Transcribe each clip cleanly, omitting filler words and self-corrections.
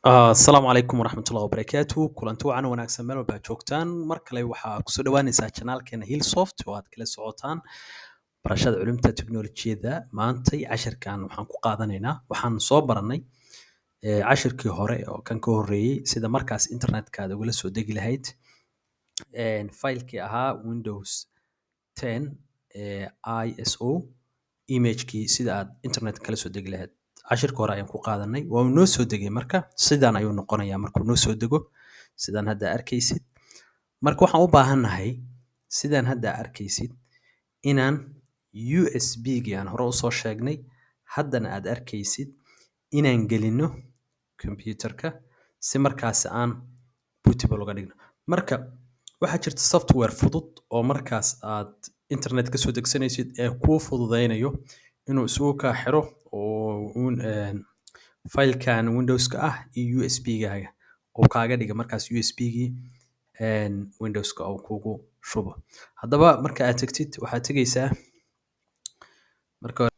Asalaamu calaykum waraxmatullahi wabarakaatu. Kulanti wacan wanaagsan meel walba aad joogtaan. Mar kale waxaa kusoo dhawaanaysaa channelkeena Hillsoft oo aad kala socotaan barashada culumta teknolojiyadda. Maantay cashirkan waxaan ku qaadanaynaa waxaan soo baranay cashirkii hore oo kan ka horreeyey sida markaas internetka ugala soo degi lahayd faylkii ahaa Windows 10 ISO imagekii sida aad internet kala soo degi lahayd. cashirka hore ayaan ku qaadanay waa uu noo soo degay marka sidaan ayuu noqonayaa markuu noo soo dego sidaan hadda arkaysid. Marka waxaan u baahannahay sidaan hadda arkaysid inaan USB-gii aan hore usoo sheegnay haddana aad arkaysid inaan gelino computerka si markaas aan bootable uga dhigno. Marka waxaa jirta software fudud oo markaas aad internet ka soo degsanaysid ee kuu fududeynayo inuu isugu kaa xiro oo faylkan Windows-ka ah iyo USB-gaaga oo kaaga dhiga markaas USB-gii Windows-ka oo kugu shubo. Haddaba marka aad tagtid waxaad tegaysaa marka hore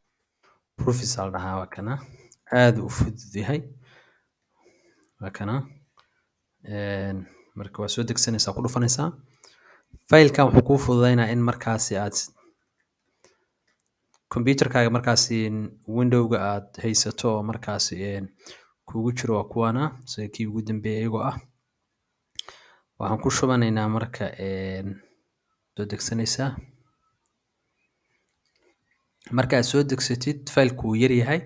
Profis aa la dhahaa waa kana aad u fudud yahay waa kana marka waa soo degsanaysaa ku dhufanaysaa faylkan wuxuu kuu fududeynaa in markaasi aad computerkaaga markaasi Windows-ga aad haysato oo markaasi kugu jiro waa kuwana sida kii ugu dambeeyay iyagoo ah waxaan ku shubanaynaa marka soo degsanaysaa marka aad soo degsatid faylku wuu yar yahay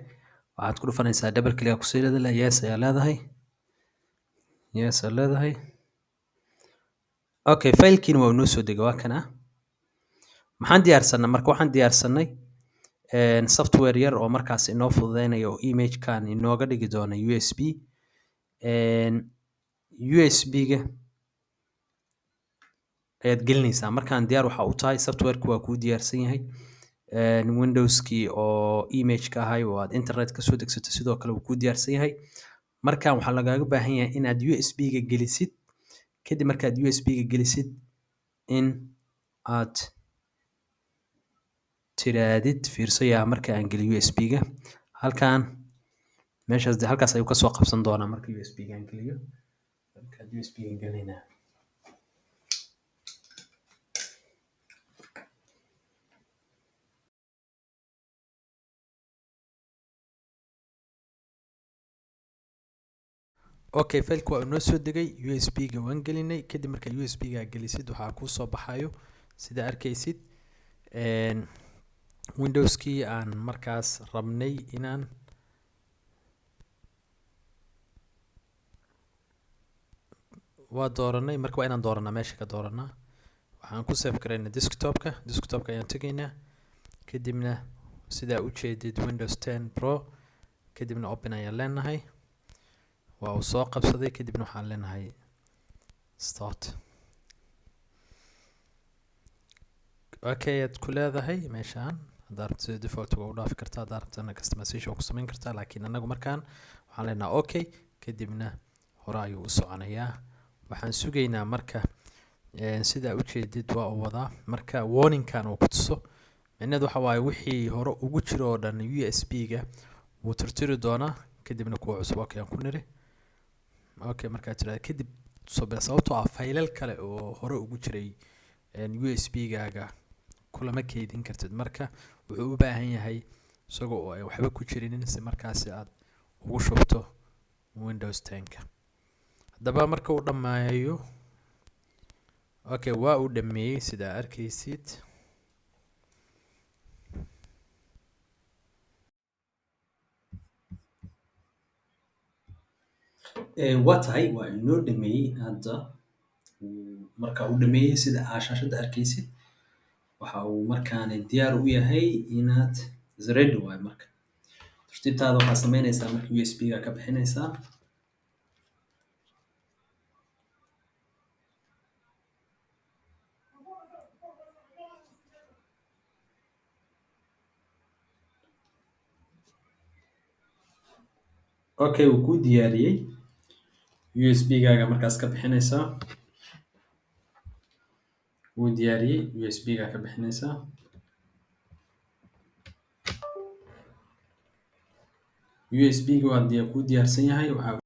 waxaad ku dhufanaysaa double click ku sii leedahay yes ayaa leedahay yes ayaa leedahay okay faylkiina waa noo soo degay waa kana maxaan diyaarsanay marka waxaan diyaarsanay software yar oo markaas inoo fududeynayo oo image-kan inooga dhigi doona USB USB-ga ayaad gelinaysaa markaan diyaar waxa u tahay software-ku waa kuu diyaarsan yahay Windows-kii oo image-ka ahay oo aad internet ka soo degsato sidoo kale wuu kuu diyaarsan yahay markaan waxaa lagaaga baahan yahay inaad USB-ga gelisid kadib markaad USB-ga gelisid in aad tiraadid fiirsaya marka aan geliyo USB-ga halkaan meeshaas halkaas ayuu ka soo qabsan doonaa marka USB-ga aan geliyo marka USB-ga gelinaa okay faylku waa inoo soo degay USB-ga waan gelinay kadib marka USB-ga gelisid waxaa kuu soo baxayo sida arkaysid Windows-kii aan markaas rabnay inaan waa dooranay marka waa inaan dooranaa meesha ka dooranaa waxaan ku save garaynaa desktop-ka ayaan tegaynaa kadibna sidaa u jeedid Windows 10 Pro kadibna open ayaan leenahay waa uu soo qabsaday kadibna waxaan leenahay start okay aad ku leedahay meeshaan haddaad rabto sida default-ga u dhaafi kartaa haddaad rabtana customization ku samayn kartaa laakiin anagu markaan waxaan leenahay okay kadibna hore ayuu u soconayaa waxaan sugaynaa marka sidaa u jeedid waa u wadaa marka warning-kan uu ku tuso micnaheedu waxa waaye wixii hore ugu jiro oo dhan USB-ga wuu tirtiri doonaa kadibna kuwa cusub okay aan ku niri okay markaad tiraahdo kadib sababtoo ah faylal kale oo hore ugu jiray USB-gaaga kulama keydin kartid marka wuxuu u baahan yahay isagoo oo ay waxba ku jirin si markaasi aad ugu shubto Windows 10-ka haddaba marka uu dhammeeyo okay waa uu dhameeyey sidaa arkaysid waa tahay waa inoo dhameeyey hadda marka uu dhameeyey sida aad shaashadda arkaysid waxa uu markaani diyaar u yahay inaad ready waayo marka tartiibtaada waxaa samaynaysaa marka USB-ga ka bixinaysaa okay wuu kuu diyaariyey USB-gaaga markaas ka bixinaysaa wuu diyaariyey USB-ga ka bixinaysaa USB-ga waa kuu diyaarsan yahay waxaa